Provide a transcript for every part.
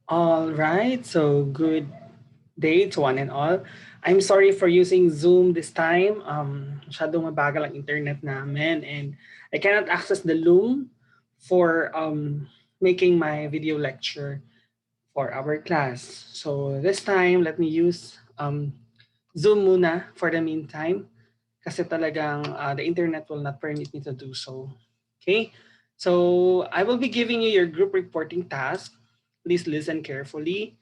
All right, so good day to one and all. I'm sorry for using Zoom this time. Masyadong mabagal ang internet namin and I cannot access the Loom for making my video lecture for our class. So this time, let me use Zoom muna for the meantime kasi talagang the internet will not permit me to do so. Okay? So I will be giving you your group reporting task. Please listen carefully.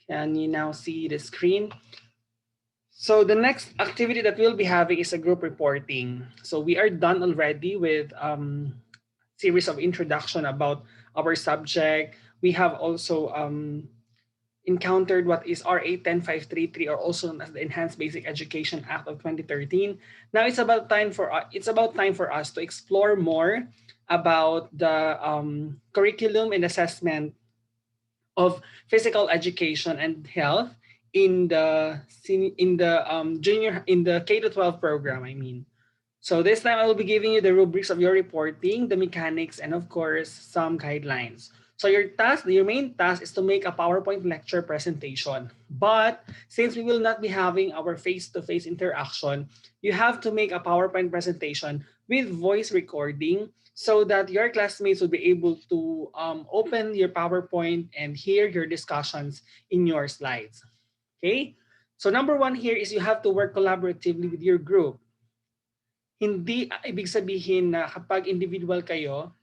Can you now see the screen? So the next activity that we'll be having is a group reporting. So we are done already with series of introduction about our subject. We have also encountered what is RA 10533, or also known as the Enhanced Basic Education Act of 2013. Now it's about time for us to explore more about the curriculum and assessment of physical education and health in the junior in the K to 12 program. I mean, so this time I will be giving you the rubrics of your reporting, the mechanics, and of course some guidelines. So your main task is to make a PowerPoint lecture presentation. But since we will not be having our face-to-face interaction, you have to make a PowerPoint presentation with voice recording so that your classmates will be able to open your PowerPoint and hear your discussions in your slides. Okay? So number one here is you have to work collaboratively with your group. Hindi ibig sabihin na kapag individual kayo,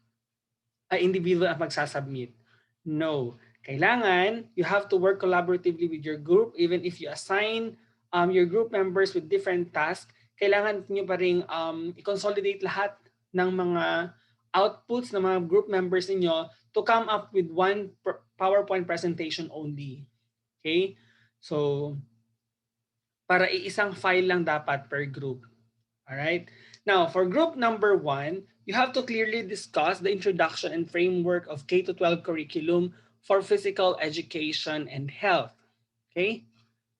ay individual ang magsasubmit. No. Kailangan, you have to work collaboratively with your group even if you assign your group members with different tasks. Kailangan nyo pa rin i-consolidate lahat ng mga outputs ng mga group members ninyo to come up with one PowerPoint presentation only. Okay? So, para iisang file lang dapat per group. All right. Now, for group number one, you have to clearly discuss the introduction and framework of K to 12 curriculum for physical education and health. Okay?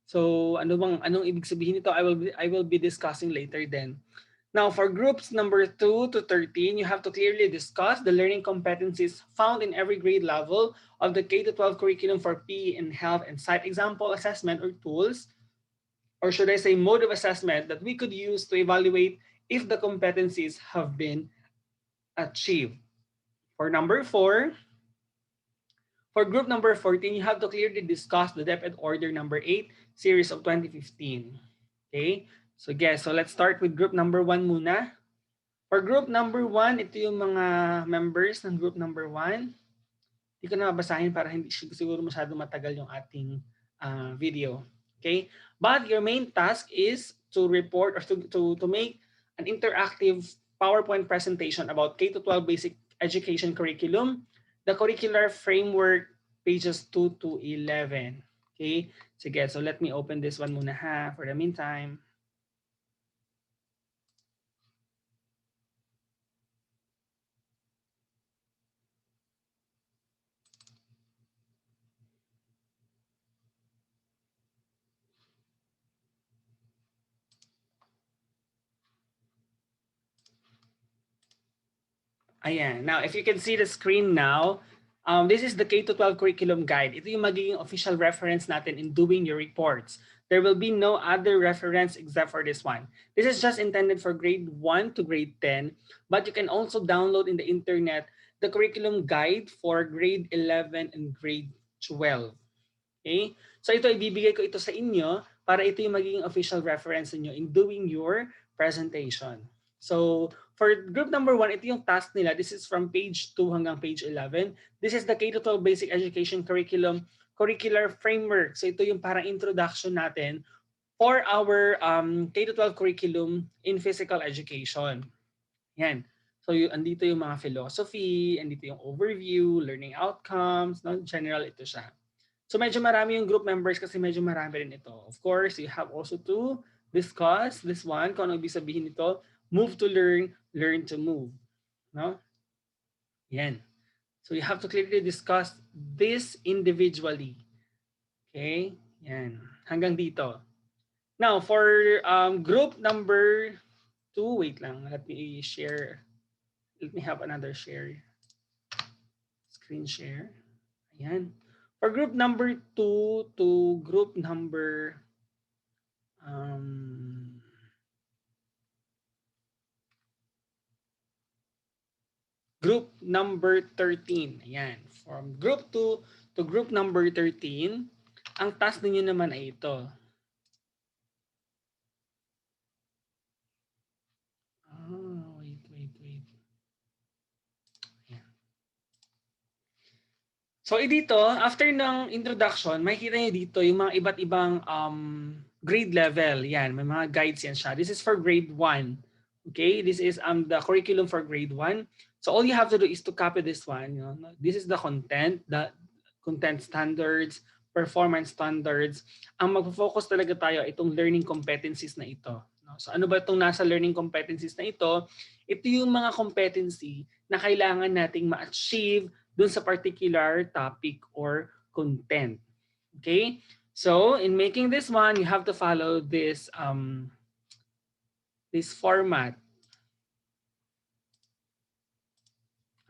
So, anong ibig sabihin nito? I will be discussing later then. Now, for groups number 2 to 13, you have to clearly discuss the learning competencies found in every grade level of the K to 12 curriculum for PE and health, and cite example assessment or tools, or should I say mode of assessment, that we could use to evaluate if the competencies have been achieved. For number 4, for group number 14, you have to clearly discuss the DepEd Order number 8, series of 2015. Okay? So guys, so let's start with group number 1 muna. For group number 1, ito yung mga members ng group number 1. Hindi ko na babasahin para hindi siguro masyado matagal yung ating video. Okay? But your main task is to report or to make an interactive PowerPoint presentation about K to 12 basic education curriculum, the curricular framework, pages 2 to 11. Okay? Sige, so let me open this one muna ha for the meantime. Ayan. Now, if you can see the screen now, this is the K to 12 curriculum guide. Ito yung magiging official reference natin in doing your reports. There will be no other reference except for this one. This is just intended for grade 1 to grade 10, but you can also download in the internet the curriculum guide for grade 11 and grade 12. Okay? So ito, ibibigay ko ito sa inyo para ito yung magiging official reference niyo in doing your presentation. So, for group number 1, ito yung task nila. This is from page 2 hanggang page 11. This is the K-12 Basic Education Curriculum Curricular Framework. So, ito yung parang introduction natin for our K-12 curriculum in physical education. Yan. So, andito yung mga philosophy, andito yung overview, learning outcomes, no? General ito siya. So medyo marami yung group members kasi medyo marami rin ito. Of course, you have also to discuss this one, kung ano ibig sabihin nito, move to learn, learn to move. No? Yan. So you have to clearly discuss this individually. Okay? Yan. Hanggang dito. Now, for group number 2, wait lang, let me share. Let me have another share. Screen share. Ayan. For group number 2 to um, group number 13. Ayan. From group 2 to group number 13, ang task ninyo naman ay ito. Wait. Ayan. So dito, after ng introduction, makikita niyo dito yung mga iba't ibang grade level. Yan, may mga guides yan siya. This is for grade 1. Okay, this is the curriculum for grade 1. So all you have to do is to copy this one. You know, this is the content standards, performance standards. Ang magfo-focus talaga tayo itong learning competencies na ito. No? So ano ba itong nasa learning competencies na ito? Ito yung mga competency na kailangan nating ma-achieve dun sa particular topic or content. Okay? So, in making this one, you have to follow this this format.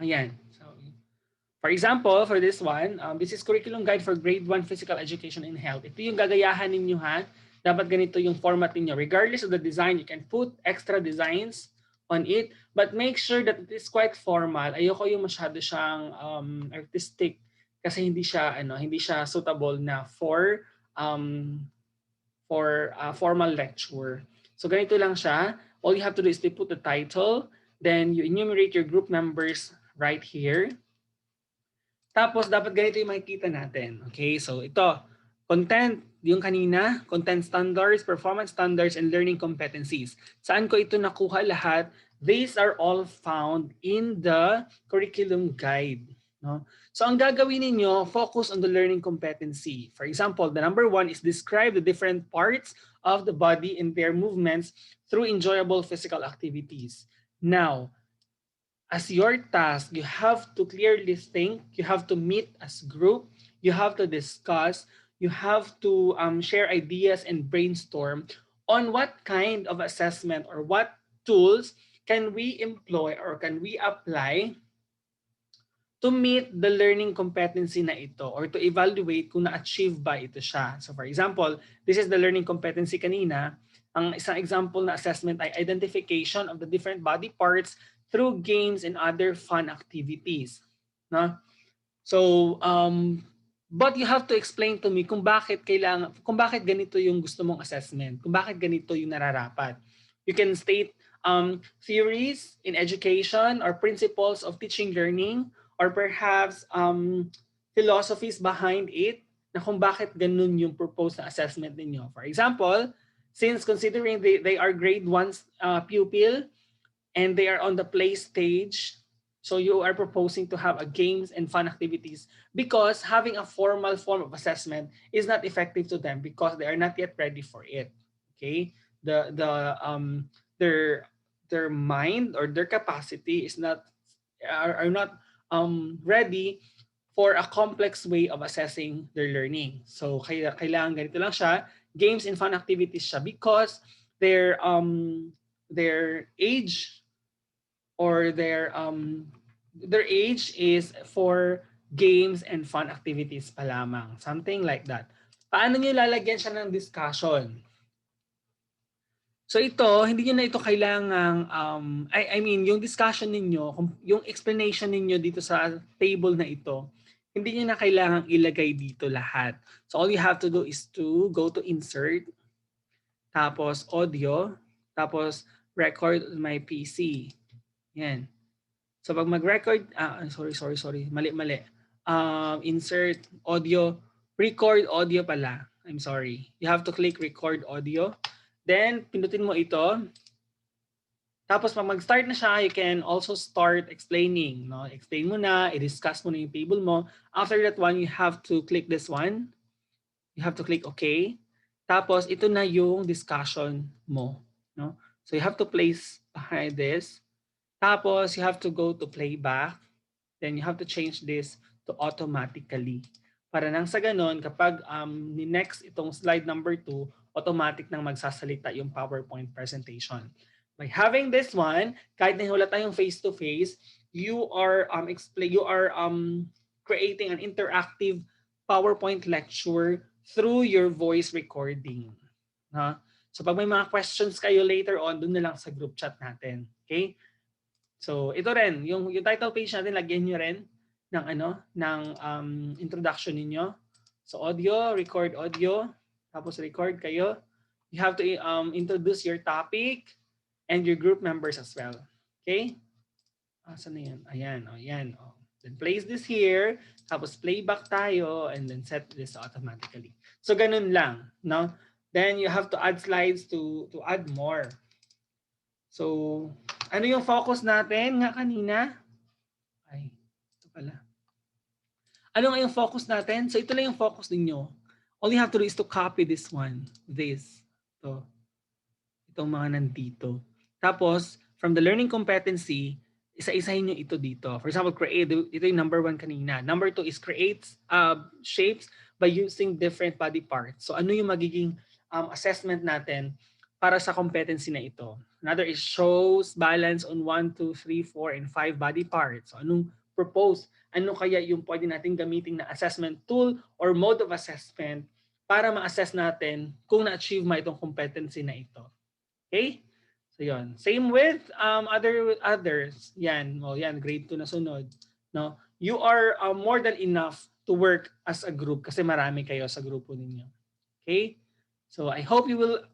Ayan. So, for example, for this one, this is curriculum guide for grade 1 physical education and health. Ito yung gagayahan ninyo ha. Dapat ganito yung format ninyo. Regardless of the design, you can put extra designs on it, but make sure that it is quite formal. Ayoko yung masyado siyang artistic kasi hindi siya suitable na for formal lecture. So ganito lang siya. All you have to do is to put the title, then you enumerate your group members right here. Tapos dapat ganito yung makikita natin. Okay, so ito, content, yung kanina, content standards, performance standards, and learning competencies. Saan ko ito nakuha lahat? These are all found in the curriculum guide. No? So ang gagawin ninyo, focus on the learning competency. For example, the number 1 is describe the different parts of the body and their movements through enjoyable physical activities. Now, as your task, you have to clearly think, you have to meet as group, you have to discuss, you have to share ideas and brainstorm on what kind of assessment or what tools can we employ or can we apply to meet the learning competency na ito or to evaluate kung na-achieve ba ito siya. So for example, this is the learning competency kanina. Ang isang example na assessment ay identification of the different body parts through games and other fun activities. No? So, but you have to explain to me kung bakit ganito yung gusto mong assessment, kung bakit ganito yung nararapat. You can state theories in education or principles of teaching learning or perhaps philosophies behind it na kung bakit ganun yung proposed na assessment ninyo. For example, since considering they are grade 1 pupil and they are on the play stage, so you are proposing to have a games and fun activities because having a formal form of assessment is not effective to them because they are not yet ready for it. Okay, their mind or their capacity is not are not ready for a complex way of assessing their learning. So kailangan ganito lang siya, games and fun activities siya because their age or their age is for games and fun activities pa lamang. Something like that. Paano niyo lalagyan siya ng discussion? So ito, hindi niyo na ito kailangang, I mean, yung discussion ninyo, yung explanation ninyo dito sa table na ito, hindi niyo na kailangang ilagay dito lahat. So all you have to do is to go to insert, tapos audio, tapos record on my PC. Yan. So pag mag-record, sorry, mali. Insert audio, record audio pala. I'm sorry. You have to click record audio. Then, pindutin mo ito. Tapos pag mag-start na siya, you can also start explaining. No? Explain mo na, i-discuss mo na yung table mo. After that one, you have to click this one. You have to click OK. Tapos, ito na yung discussion mo. No? So, you have to place behind this. Tapos, you have to go to playback. Then, you have to change this to automatically. Para nang sa ganon, kapag ni-next itong slide number 2, automatic nang magsasalita yung PowerPoint presentation. By having this one, kahit na wala tayong face-to-face, you are creating an interactive PowerPoint lecture through your voice recording. Ha? So pag may mga questions kayo later on, dun na lang sa group chat natin. Okay? So ito rin, yung title page natin, lagyan nyo rin ng introduction ninyo. So audio, record audio, tapos record kayo. You have to introduce your topic and your group members as well. Okay? Saan na yan? Ayan, ayan. Then place this here, tapos playback tayo, and then set this automatically. So ganun lang, no? Then you have to add slides to add more. So, ano yung focus natin nga kanina? Ay, ito pala. Ano nga yung focus natin? So ito lang yung focus ninyo. All you have to do is to copy this one, this. Ito. Itong mga nandito. Tapos, from the learning competency, isa-isahin nyo ito dito. For example, create. Ito yung number 1 kanina. Number 2 is create shapes by using different body parts. So ano yung magiging assessment natin para sa competency na ito? Another is shows balance on 1, 2, 3, 4, and 5 body parts. So anong propose? Ano kaya yung pwede natin gamitin na assessment tool or mode of assessment para ma-assess natin kung na-achieve mo itong competency na ito. Okay? So yon. Same with others. Yan, yan grade 2 na sunod, no? You are more than enough to work as a group kasi marami kayo sa grupo ninyo. Okay? So I hope you will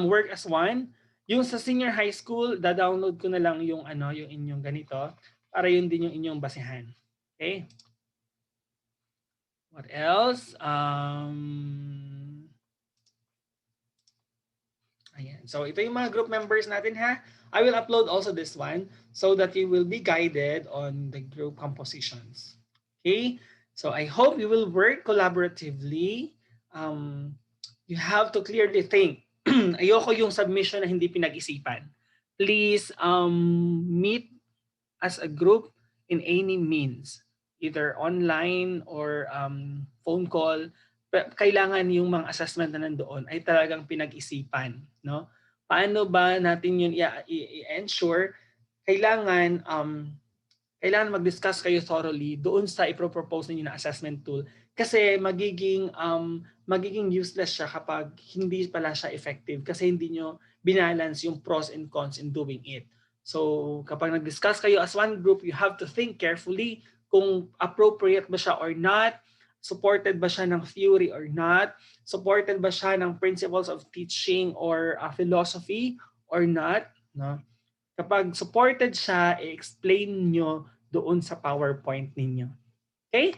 work as one. Yung sa senior high school, da-download ko na lang yung yung inyong ganito para yun din yung inyong basehan. Okay? What else? Ayan. So ito yung mga group members natin ha. I will upload also this one so that you will be guided on the group compositions. Okay? So I hope you will work collaboratively. You have to clearly think. Ayoko yung submission na hindi pinag-isipan. Please meet as a group in any means. Either online or phone call. Kailangan yung mga assessment na nandoon ay talagang pinag-isipan, no? Paano ba natin yun i-ensure? Kailangan mag-discuss kayo thoroughly doon sa ipro-propose niyo na assessment tool kasi magiging useless siya kapag hindi pala siya effective kasi hindi niyo binalance yung pros and cons in doing it. So kapag nag-discuss kayo as one group, you have to think carefully kung appropriate ba siya or not. Supported ba siya ng theory or not? Supported ba siya ng principles of teaching or philosophy or not? No? Kapag supported siya, i-explain nyo doon sa PowerPoint ninyo. Okay?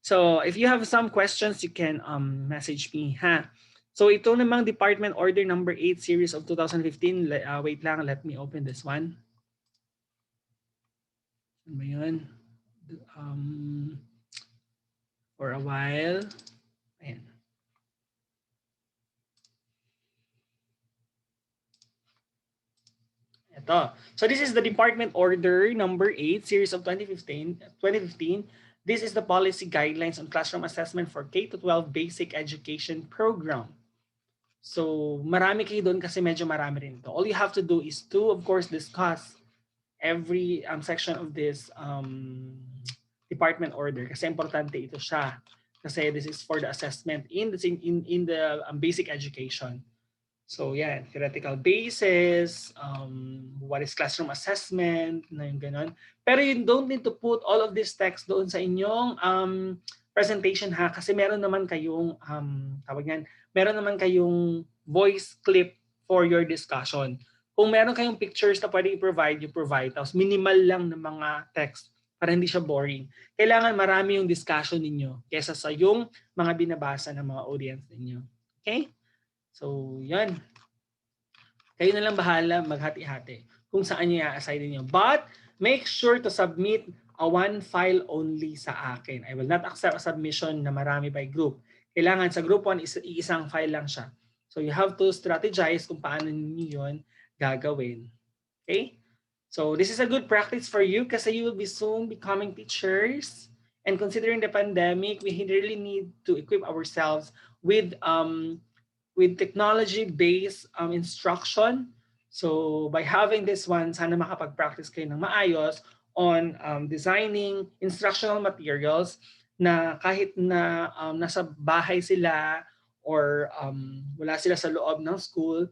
So, if you have some questions, you can message me, ha? So, ito namang Department Order number 8 series of 2015. Wait lang, let me open this one. Ano ba yun? For a while. Ayan. Ito. So this is the Department Order number 8, series of 2015. This is the policy guidelines on classroom assessment for K-12 basic education program. So marami kayo doon kasi medyo marami rin ito. All you have to do is to, of course, discuss every section of this Department Order kasi importante ito siya. Kasi this is for the assessment in the basic education. So yeah, theoretical basis, what is classroom assessment, na yung ganon. Pero you don't need to put all of this text doon sa inyong presentation ha, kasi meron naman kayong meron naman kayong voice clip for your discussion. Kung meron kayong pictures na pwede i-provide, you provide. Tapos minimal lang ng mga text para hindi siya boring. Kailangan marami yung discussion ninyo kesa sa yung mga binabasa ng mga audience ninyo. Okay? So, yan. Kayo na lang bahala maghati-hati kung saan nyo i-assign ninyo. But, make sure to submit a one file only sa akin. I will not accept a submission na marami by group. Kailangan sa group 1, isang file lang siya. So, you have to strategize kung paano niyo yun gagawin. Okay? So, this is a good practice for you kasi you will be soon becoming teachers. And considering the pandemic, we really need to equip ourselves with technology-based instruction. So by having this one, sana makapag-practice kayo ng maayos on designing instructional materials na kahit na nasa bahay sila or wala sila sa loob ng school,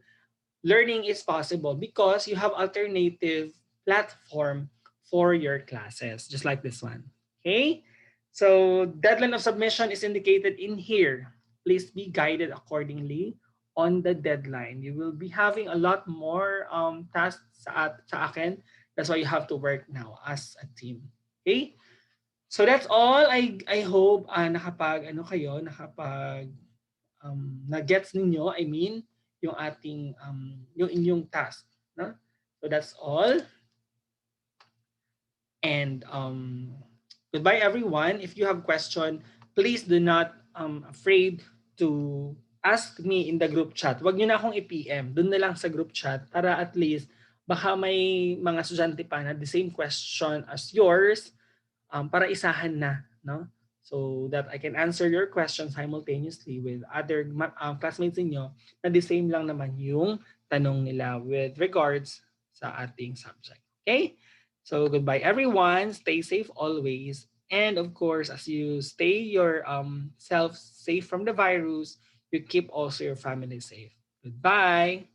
learning is possible because you have alternative platform for your classes, just like this one. Okay? So deadline of submission is indicated in here. Please be guided accordingly on the deadline. You will be having a lot more tasks sa akin. That's why you have to work now as a team. Okay? So that's all. I hope nakapag ano kayo, nakapag na-gets ninyo, I mean, yung ating yung inyong task, no? So that's all. And goodbye everyone. If you have question, please do not afraid to ask me in the group chat. Wag niyo na akong i-PM. Doon na lang sa group chat para at least baka may mga estudyante pa na the same question as yours para isahan na, no? So that I can answer your question simultaneously with other classmates niyo na the same lang naman yung tanong nila with regards sa ating subject. Okay? So goodbye everyone. Stay safe always. And of course, as you stay your self safe from the virus, you keep also your family safe. Goodbye.